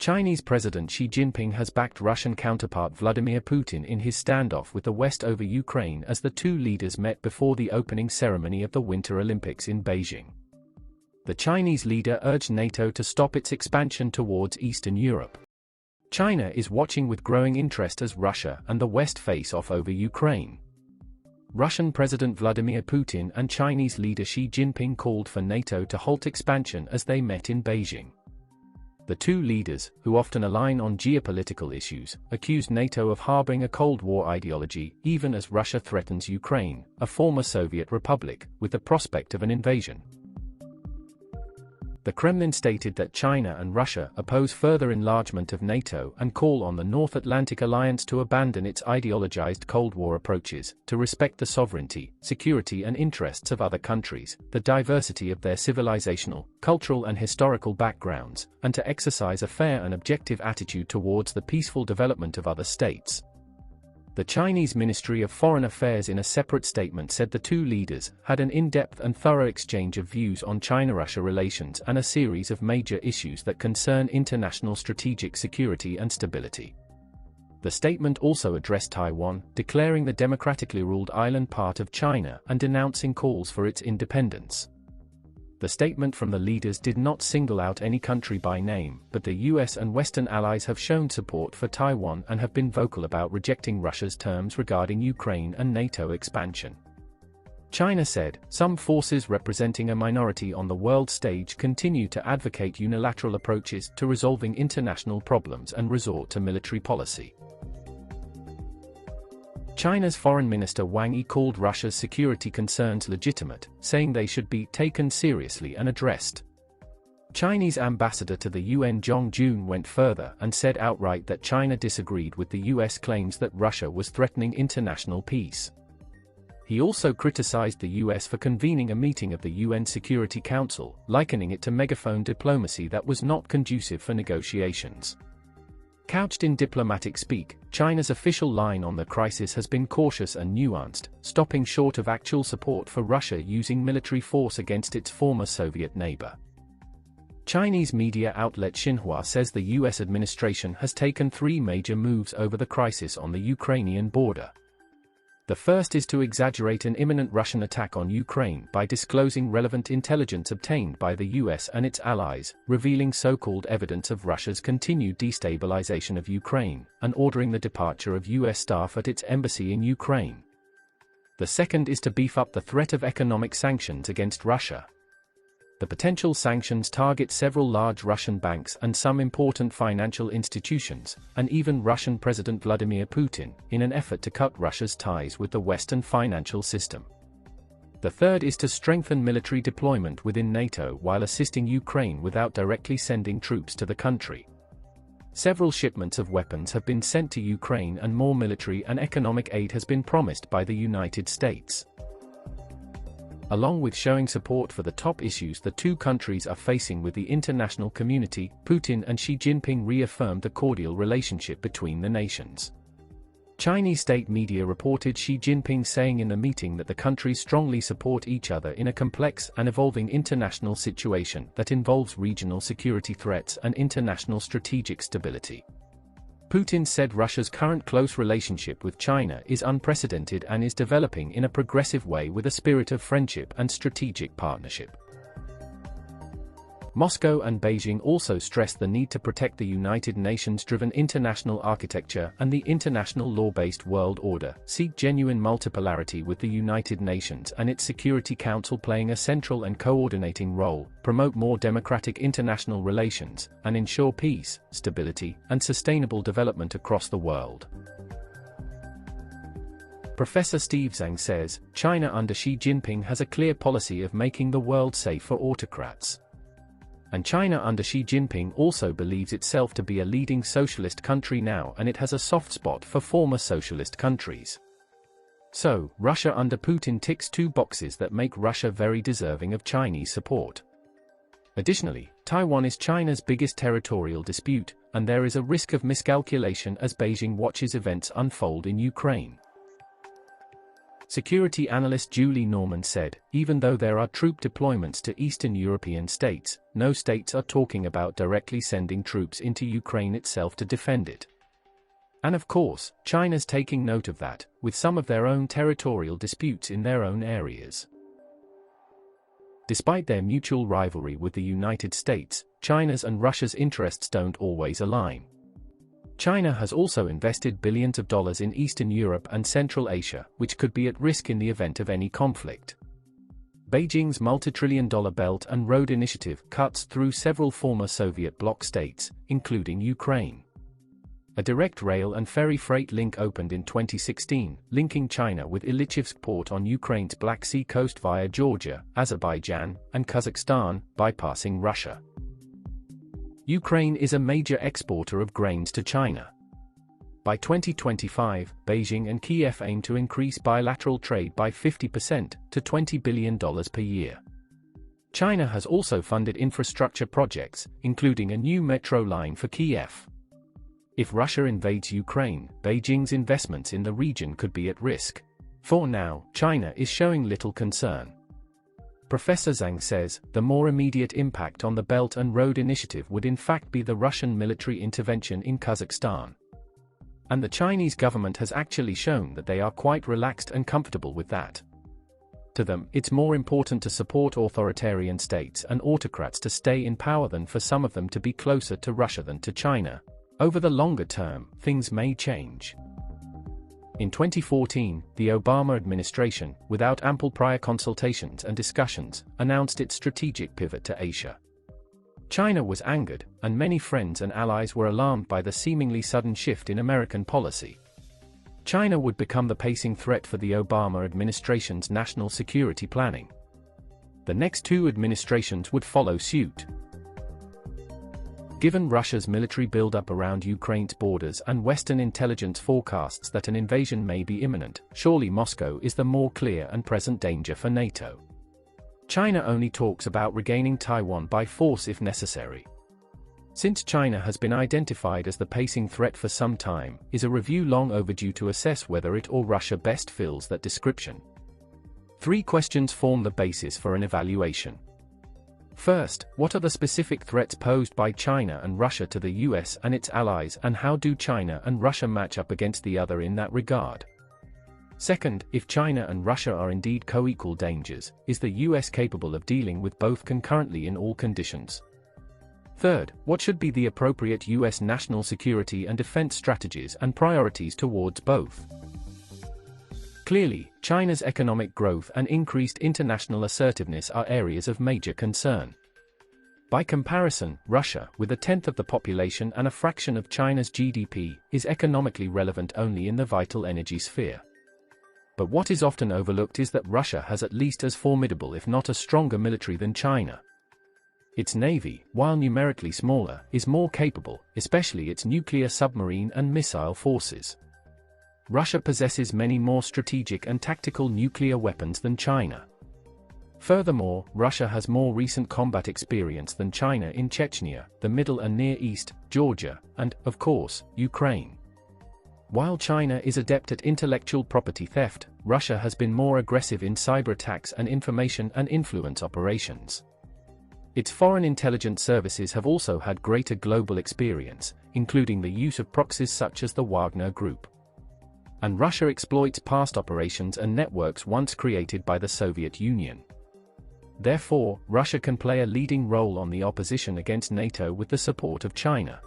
Chinese President Xi Jinping has backed Russian counterpart Vladimir Putin in his standoff with the West over Ukraine as the two leaders met before the opening ceremony of the Winter Olympics in Beijing. The Chinese leader urged NATO to stop its expansion towards Eastern Europe. China is watching with growing interest as Russia and the West face off over Ukraine. Russian President Vladimir Putin and Chinese leader Xi Jinping called for NATO to halt expansion as they met in Beijing. The two leaders, who often align on geopolitical issues, accused NATO of harboring a Cold War ideology even as Russia threatens Ukraine, a former Soviet republic, with the prospect of an invasion. The Kremlin stated that China and Russia oppose further enlargement of NATO and call on the North Atlantic Alliance to abandon its ideologized Cold War approaches, to respect the sovereignty, security and interests of other countries, the diversity of their civilizational, cultural and historical backgrounds, and to exercise a fair and objective attitude towards the peaceful development of other states. The Chinese Ministry of Foreign Affairs in a separate statement said the two leaders had an in-depth and thorough exchange of views on China-Russia relations and a series of major issues that concern international strategic security and stability. The statement also addressed Taiwan, declaring the democratically ruled island part of China and denouncing calls for its independence. The statement from the leaders did not single out any country by name, but the US and Western allies have shown support for Taiwan and have been vocal about rejecting Russia's terms regarding Ukraine and NATO expansion. China said, some forces representing a minority on the world stage continue to advocate unilateral approaches to resolving international problems and resort to military policy. China's Foreign Minister Wang Yi called Russia's security concerns legitimate, saying they should be taken seriously and addressed. Chinese ambassador to the UN Zhong Jun went further and said outright that China disagreed with the US claims that Russia was threatening international peace. He also criticized the US for convening a meeting of the UN Security Council, likening it to megaphone diplomacy that was not conducive for negotiations. Couched in diplomatic speak, China's official line on the crisis has been cautious and nuanced, stopping short of actual support for Russia using military force against its former Soviet neighbor. Chinese media outlet Xinhua says the US administration has taken three major moves over the crisis on the Ukrainian border. The first is to exaggerate an imminent Russian attack on Ukraine by disclosing relevant intelligence obtained by the US and its allies, revealing so-called evidence of Russia's continued destabilization of Ukraine, and ordering the departure of US staff at its embassy in Ukraine. The second is to beef up the threat of economic sanctions against Russia. The potential sanctions target several large Russian banks and some important financial institutions, and even Russian President Vladimir Putin, in an effort to cut Russia's ties with the Western financial system. The third is to strengthen military deployment within NATO while assisting Ukraine without directly sending troops to the country. Several shipments of weapons have been sent to Ukraine and more military and economic aid has been promised by the United States. Along with showing support for the top issues the two countries are facing with the international community, Putin and Xi Jinping reaffirmed a cordial relationship between the nations. Chinese state media reported Xi Jinping saying in the meeting that the countries strongly support each other in a complex and evolving international situation that involves regional security threats and international strategic stability. Putin said Russia's current close relationship with China is unprecedented and is developing in a progressive way with a spirit of friendship and strategic partnership. Moscow and Beijing also stressed the need to protect the United Nations-driven international architecture and the international law-based world order, seek genuine multipolarity with the United Nations and its Security Council playing a central and coordinating role, promote more democratic international relations, and ensure peace, stability, and sustainable development across the world. Professor Steve Zhang says, China under Xi Jinping has a clear policy of making the world safe for autocrats. And China under Xi Jinping also believes itself to be a leading socialist country now and it has a soft spot for former socialist countries. So, Russia under Putin ticks two boxes that make Russia very deserving of Chinese support. Additionally, Taiwan is China's biggest territorial dispute, and there is a risk of miscalculation as Beijing watches events unfold in Ukraine. Security analyst Julie Norman said, even though there are troop deployments to Eastern European states, no states are talking about directly sending troops into Ukraine itself to defend it. And of course, China's taking note of that, with some of their own territorial disputes in their own areas. Despite their mutual rivalry with the United States, China's and Russia's interests don't always align. China has also invested billions of dollars in Eastern Europe and Central Asia, which could be at risk in the event of any conflict. Beijing's multi-trillion-dollar Belt and Road Initiative cuts through several former Soviet bloc states, including Ukraine. A direct rail and ferry freight link opened in 2016, linking China with Ilychivsk port on Ukraine's Black Sea coast via Georgia, Azerbaijan, and Kazakhstan, bypassing Russia. Ukraine is a major exporter of grains to China. By 2025, Beijing and Kiev aim to increase bilateral trade by 50% to $20 billion per year. China has also funded infrastructure projects, including a new metro line for Kiev. If Russia invades Ukraine, Beijing's investments in the region could be at risk. For now, China is showing little concern. Professor Zhang says, the more immediate impact on the Belt and Road Initiative would in fact be the Russian military intervention in Kazakhstan. And the Chinese government has actually shown that they are quite relaxed and comfortable with that. To them, it's more important to support authoritarian states and autocrats to stay in power than for some of them to be closer to Russia than to China. Over the longer term, things may change. In 2014, the Obama administration, without ample prior consultations and discussions, announced its strategic pivot to Asia. China was angered, and many friends and allies were alarmed by the seemingly sudden shift in American policy. China would become the pacing threat for the Obama administration's national security planning. The next two administrations would follow suit. Given Russia's military buildup around Ukraine's borders and Western intelligence forecasts that an invasion may be imminent, surely Moscow is the more clear and present danger for NATO. China only talks about regaining Taiwan by force if necessary. Since China has been identified as the pacing threat for some time, is a review long overdue to assess whether it or Russia best fills that description? 3 questions form the basis for an evaluation. First, what are the specific threats posed by China and Russia to the US and its allies, and how do China and Russia match up against the other in that regard? Second, if China and Russia are indeed co-equal dangers, is the US capable of dealing with both concurrently in all conditions? Third, what should be the appropriate US national security and defense strategies and priorities towards both? Clearly, China's economic growth and increased international assertiveness are areas of major concern. By comparison, Russia, with 1/10 of the population and a fraction of China's GDP, is economically relevant only in the vital energy sphere. But what is often overlooked is that Russia has at least as formidable if not a stronger military than China. Its navy, while numerically smaller, is more capable, especially its nuclear submarine and missile forces. Russia possesses many more strategic and tactical nuclear weapons than China. Furthermore, Russia has more recent combat experience than China in Chechnya, the Middle and Near East, Georgia, and, of course, Ukraine. While China is adept at intellectual property theft, Russia has been more aggressive in cyber attacks and information and influence operations. Its foreign intelligence services have also had greater global experience, including the use of proxies such as the Wagner Group. And Russia exploits past operations and networks once created by the Soviet Union. Therefore, Russia can play a leading role on the opposition against NATO with the support of China.